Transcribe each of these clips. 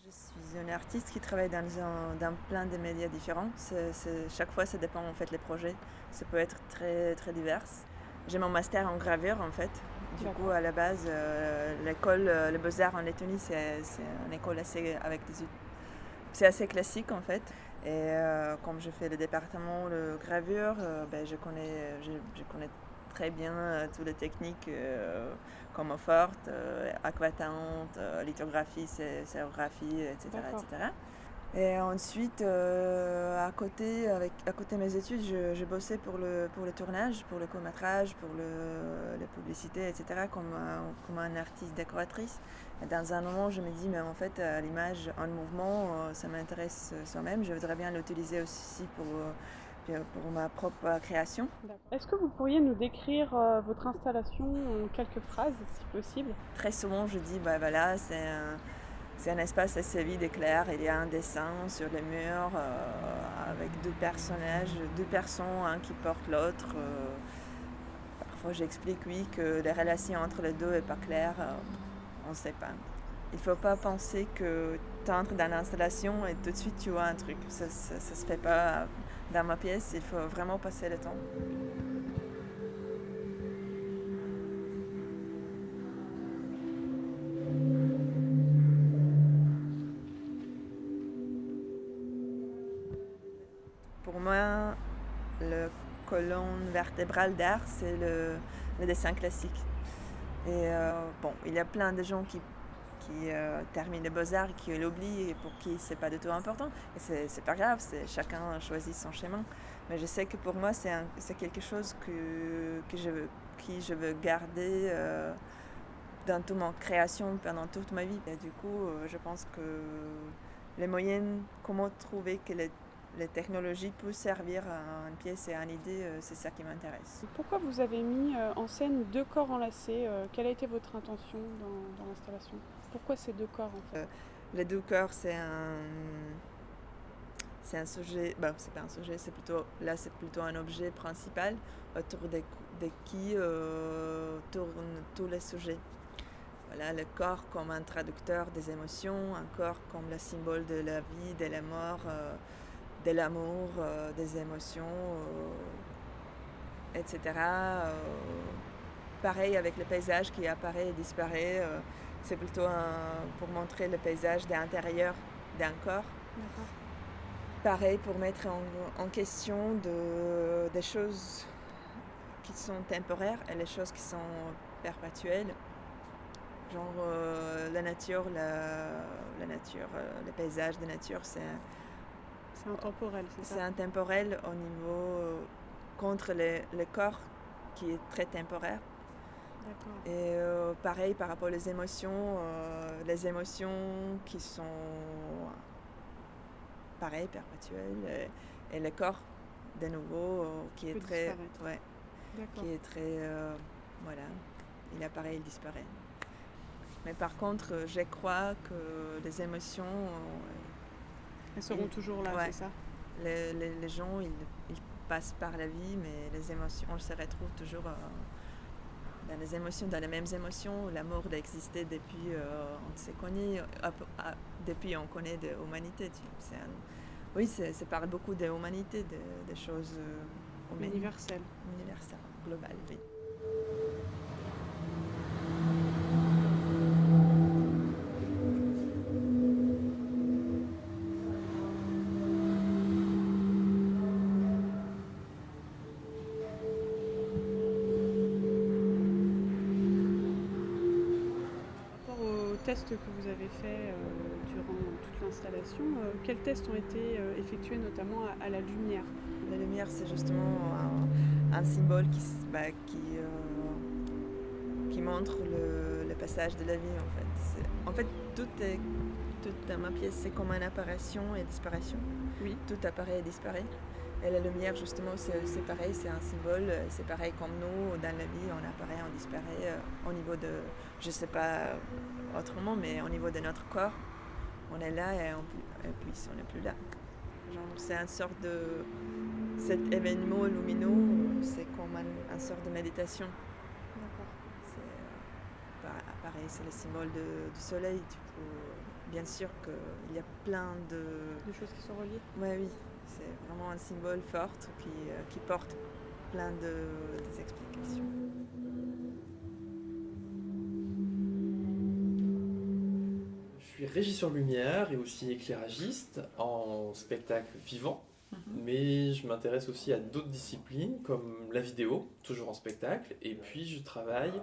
Je suis une artiste qui travaille dans plein de médias différents. Chaque fois, ça dépend en fait les projets. Ça peut être très, très divers. J'ai mon master en gravure en fait. Du coup, D'accord. à la base, l'école, les Beaux-Arts en Lettonie, c'est une école c'est assez classique en fait. Et comme je fais le département de gravure, je connais très bien toutes les techniques comme forte, aquatinte, lithographie, sérigraphie, etc., D'accord. etc. Et ensuite, à côté de mes études, je bossais pour le tournage, pour le court-métrage, pour les publicités, etc., comme un artiste décoratrice. Et dans un moment, je me dis, mais en fait, l'image en mouvement, ça m'intéresse soi-même. Je voudrais bien l'utiliser aussi pour ma propre création. D'accord. Est-ce que vous pourriez nous décrire votre installation en quelques phrases, si possible? Très souvent, je dis, bah voilà, c'est un espace assez vide et clair. Il y a un dessin sur le mur avec deux personnages, deux personnes, un qui porte l'autre. Parfois j'explique, oui, que les relations entre les deux n'est pas claire. On ne sait pas. Il ne faut pas penser que tu entres dans l'installation et tout de suite tu vois un truc. Ça ne se fait pas dans ma pièce. Il faut vraiment passer le temps. Pour moi, le colonne vertébrale d'art, c'est le dessin classique. Et bon, il y a plein de gens qui terminent les beaux-arts et qui l'oublient et pour qui c'est pas du tout important. Et c'est pas grave, chacun choisit son chemin. Mais je sais que pour moi, c'est quelque chose que je veux garder dans toute ma création pendant toute ma vie. Et du coup, je pense que les moyens, comment trouver que les technologies peuvent servir à une pièce et à une idée, c'est ça qui m'intéresse. Pourquoi vous avez mis en scène deux corps enlacés? Quelle a été votre intention dans l'installation? Pourquoi ces deux corps en fait? Les deux corps, c'est un sujet, bon, c'est pas un sujet, c'est plutôt un objet principal autour de qui tournent tous les sujets. Voilà, le corps comme un traducteur des émotions, un corps comme le symbole de la vie, de la mort, de l'amour, des émotions, etc. Pareil avec le paysage qui apparaît et disparaît. C'est plutôt pour montrer le paysage de l'intérieur d'un corps. D'accord. Pareil pour mettre en question des choses qui sont temporaires et les choses qui sont perpétuelles. Genre la nature, le paysage de nature, C'est intemporel, c'est c'est ça? intemporel au niveau contre le corps qui est très temporaire. D'accord. Et pareil par rapport aux les émotions qui sont pareil, perpétuelles, et le corps de nouveau qui est Peut très, disparaître. ouais, D'accord. qui est très, voilà, il apparaît, il disparaît. Mais par contre, je crois que les émotions, Elles seront toujours là, ouais, c'est ça? les gens, ils passent par la vie, mais les émotions, on se retrouve toujours dans les émotions, dans les mêmes émotions. L'amour d'exister depuis, on s'est connus, depuis on connaît de l'humanité. Oui, ça parle beaucoup de l'humanité, des choses humaines, Universel. universelles, globales, oui. Par rapport aux tests que vous avez faits durant toute l'installation, quels tests ont été effectués notamment à la lumière? La lumière, c'est justement un symbole qui montre le passage de la vie, en fait. En fait, tout dans ma pièce, c'est comme une apparition et disparition. Oui. Tout apparaît et disparaît. Et la lumière, justement, c'est pareil, c'est un symbole. C'est pareil comme nous, dans la vie, on apparaît, on disparaît au niveau de, je sais pas autrement, mais au niveau de notre corps. On est là et puis on n'est plus là. Genre, c'est une sorte de... Cet événement lumineux, c'est comme une sorte de méditation. D'accord. C'est pareil, c'est le symbole du soleil, du coup. bien sûr qu'il y a plein de... Des choses qui sont reliées. Ouais, oui, c'est vraiment un symbole fort qui porte plein des explications. Je suis régisseur lumière et aussi éclairagiste en spectacle vivant, mais je m'intéresse aussi à d'autres disciplines comme la vidéo, toujours en spectacle, et puis je travaille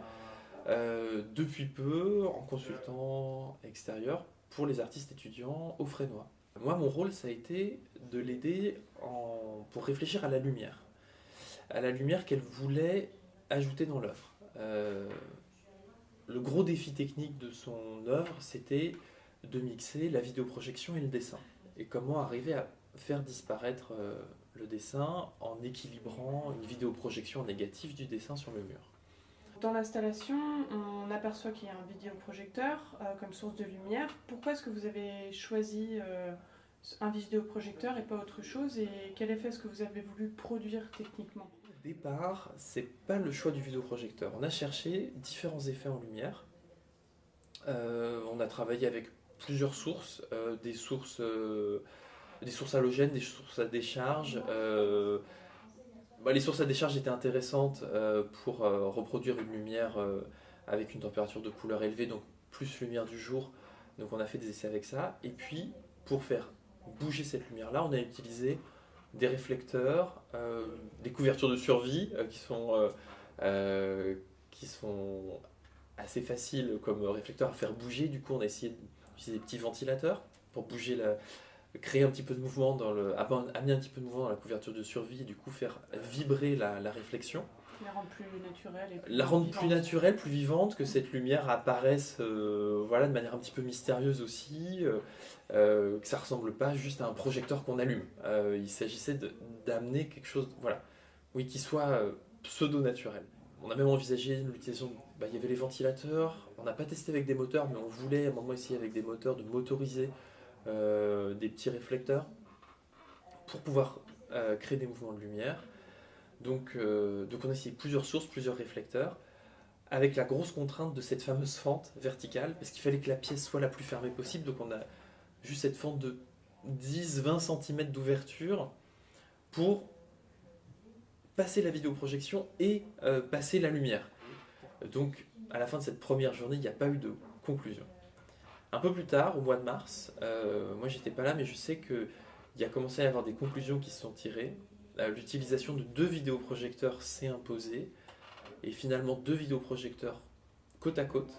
depuis peu en consultant extérieur pour les artistes étudiants au Fresnoy. Moi, mon rôle, ça a été de l'aider pour réfléchir à la lumière qu'elle voulait ajouter dans l'œuvre. Le gros défi technique de son œuvre, c'était de mixer la vidéoprojection et le dessin. Et comment arriver à faire disparaître le dessin en équilibrant une vidéoprojection négative du dessin sur le mur. Dans l'installation, on aperçoit qu'il y a un vidéoprojecteur comme source de lumière. Pourquoi est-ce que vous avez choisi un vidéoprojecteur et pas autre chose, et quel effet est-ce que vous avez voulu produire techniquement? Au départ, c'est pas le choix du vidéoprojecteur. On a cherché différents effets en lumière. On a travaillé avec plusieurs sources, des sources halogènes, des sources à décharge. Les sources à décharge étaient intéressantes pour reproduire une lumière avec une température de couleur élevée, donc plus lumière du jour. Donc on a fait des essais avec ça. Et puis, pour faire bouger cette lumière-là, on a utilisé des réflecteurs, des couvertures de survie qui sont assez faciles comme réflecteurs à faire bouger. Du coup, on a essayé d'utiliser des petits ventilateurs pour bouger créer un petit peu de mouvement amener un petit peu de mouvement dans la couverture de survie et du coup faire vibrer la réflexion. La rendre plus naturelle. La rendre plus naturelle, plus vivante, que cette lumière apparaisse de manière un petit peu mystérieuse aussi, que ça ressemble pas juste à un projecteur qu'on allume. Il s'agissait d'amener quelque chose qui soit pseudo-naturel. On a même envisagé l'utilisation, il y avait les ventilateurs, on n'a pas testé avec des moteurs, mais on voulait à un moment essayer avec des moteurs de motoriser des petits réflecteurs pour pouvoir créer des mouvements de lumière. Donc on a essayé plusieurs sources, plusieurs réflecteurs, avec la grosse contrainte de cette fameuse fente verticale, parce qu'il fallait que la pièce soit la plus fermée possible. Donc on a juste cette fente de 10-20 cm d'ouverture pour passer la vidéoprojection et passer la lumière. Donc à la fin de cette première journée, il n'y a pas eu de conclusion. Un peu plus tard, au mois de mars, moi j'étais pas là, mais je sais qu'il y a commencé à y avoir des conclusions qui se sont tirées. L'utilisation de 2 vidéoprojecteurs s'est imposée, et finalement 2 vidéoprojecteurs côte à côte.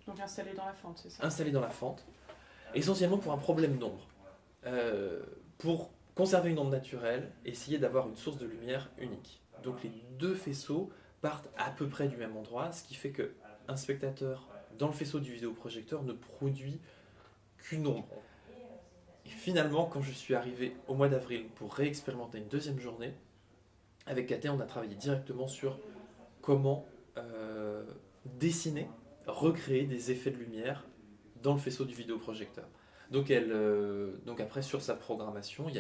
Donc installés dans la fente, c'est ça? Installés dans la fente, essentiellement pour un problème d'ombre. Pour conserver une ombre naturelle, essayer d'avoir une source de lumière unique. Donc les 2 faisceaux partent à peu près du même endroit, ce qui fait qu'un spectateur dans le faisceau du vidéoprojecteur ne produit qu'une ombre. Et finalement, quand je suis arrivé au mois d'avril pour réexpérimenter une deuxième journée, avec Katé, on a travaillé directement sur comment dessiner, recréer des effets de lumière dans le faisceau du vidéoprojecteur. Donc après, sur sa programmation, il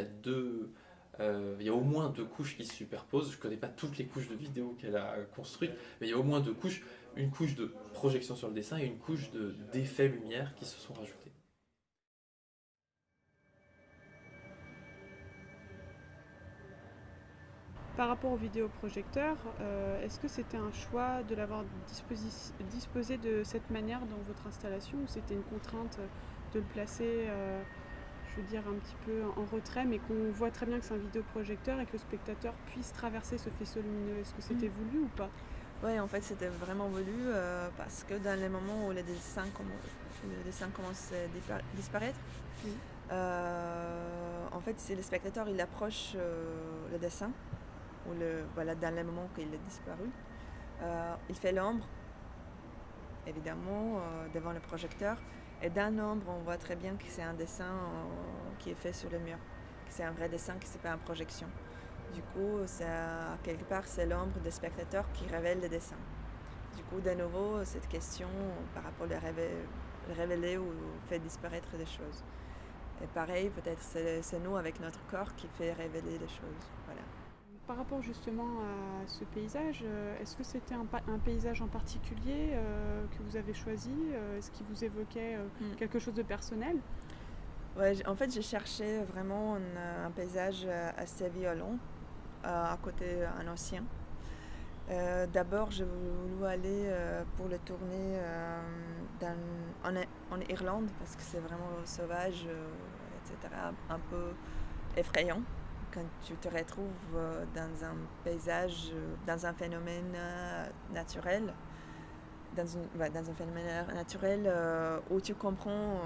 y a au moins 2 couches qui se superposent. Je ne connais pas toutes les couches de vidéo qu'elle a construites, mais il y a au moins 2 couches. Une couche de projection sur le dessin et une couche d'effets lumière qui se sont rajoutés. Par rapport au vidéoprojecteur, est-ce que c'était un choix de l'avoir disposé de cette manière dans votre installation, ou c'était une contrainte de le placer un petit peu en retrait, mais qu'on voit très bien que c'est un vidéoprojecteur et que le spectateur puisse traverser ce faisceau lumineux? Est-ce que c'était voulu ou pas? Oui, en fait, c'était vraiment voulu parce que dans les moments où le dessin commence à disparaître, en fait, si le spectateur il approche le dessin, ou dans les moments qu'il est disparu, il fait l'ombre, évidemment, devant le projecteur. Et dans l'ombre, on voit très bien que c'est un dessin qui est fait sur le mur, que c'est un vrai dessin, que ce n'est pas une projection. Du coup, quelque part, c'est l'ombre des spectateurs qui révèle le dessin. Du coup, de nouveau, cette question par rapport au révéler ou fait disparaître des choses. Et pareil, peut-être c'est nous avec notre corps qui fait révéler les choses. Voilà. Par rapport justement à ce paysage, est-ce que c'était un paysage en particulier que vous avez choisi? Est-ce qu'il vous évoquait quelque chose de personnel? Ouais, en fait, j'ai cherché vraiment un paysage assez violent, à côté un océan. D'abord, j'ai voulu aller pour le tourner en Irlande parce que c'est vraiment sauvage, etc. Un peu effrayant quand tu te retrouves dans un paysage, dans un phénomène naturel, dans un phénomène naturel où tu comprends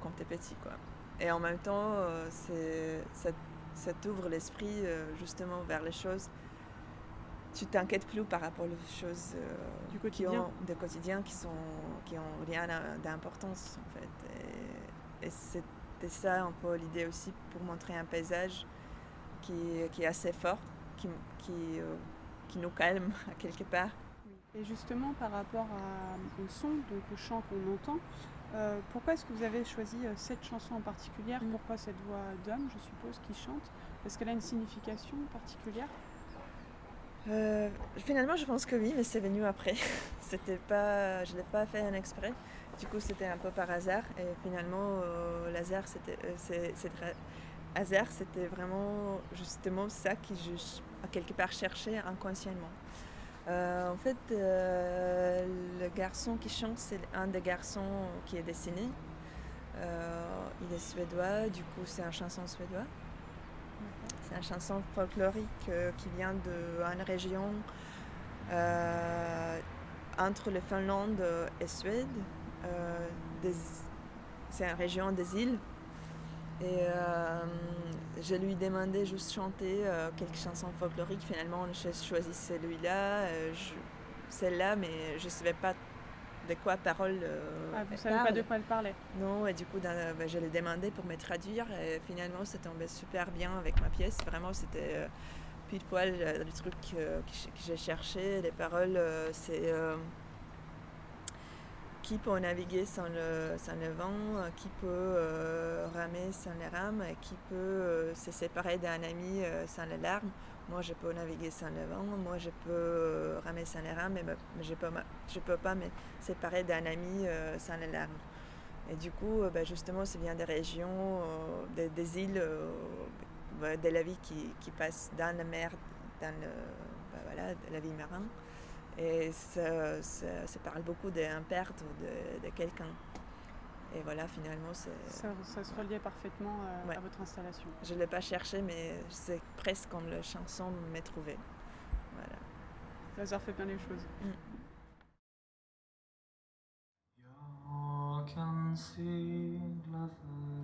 quand t'es petit, quoi. Et en même temps, ça t'ouvre l'esprit justement vers les choses. Tu t'inquiètes plus par rapport aux choses Du quotidien. du quotidien qui ont rien d'importance en fait. Et c'était ça un peu l'idée aussi pour montrer un paysage qui est assez fort, qui nous calme à quelque part. Et justement par rapport au son, donc au chant qu'on entend, pourquoi est-ce que vous avez choisi cette chanson en particulier? Pourquoi cette voix d'homme, je suppose, qui chante? Est-ce qu'elle a une signification particulière? Finalement, je pense que oui, mais c'est venu après. Je ne l'ai pas fait en exprès. Du coup, c'était un peu par hasard. Et finalement, hasard, c'était vraiment justement ça que à quelque part, cherchais inconsciemment. En fait, le garçon qui chante, c'est un des garçons qui est dessiné. Il est suédois, du coup, c'est une chanson suédoise. C'est une chanson folklorique qui vient d'une région entre la Finlande et Suède. C'est une région des îles. Et je lui demandais juste de chanter quelques chansons folkloriques. Finalement, j'ai choisi celle-là, mais je ne savais pas de quoi parole vous ne savez pas de quoi elle parlait? Non, et du coup, je l'ai demandé pour me traduire. Et finalement, ça tombait super bien avec ma pièce. Vraiment, c'était pile poil le truc que j'ai cherché. Les paroles, c'est qui peut naviguer sans le vent, qui peut ramer sans les rames, qui peut se séparer d'un ami sans les larmes. Moi, je peux naviguer sans le vent, moi, je peux ramer sans les rames, mais je peux pas me séparer d'un ami sans les larmes. Et du coup, justement, ça vient des régions, des îles, de la vie qui passe dans la mer, de la vie marine. Et ça parle beaucoup d'une perte de quelqu'un. Et voilà, finalement, Ça se reliait parfaitement à votre installation. Je ne l'ai pas cherché, mais c'est presque comme la chanson m'est trouvée. Voilà. Le hasard fait bien les choses. Jag kan segla för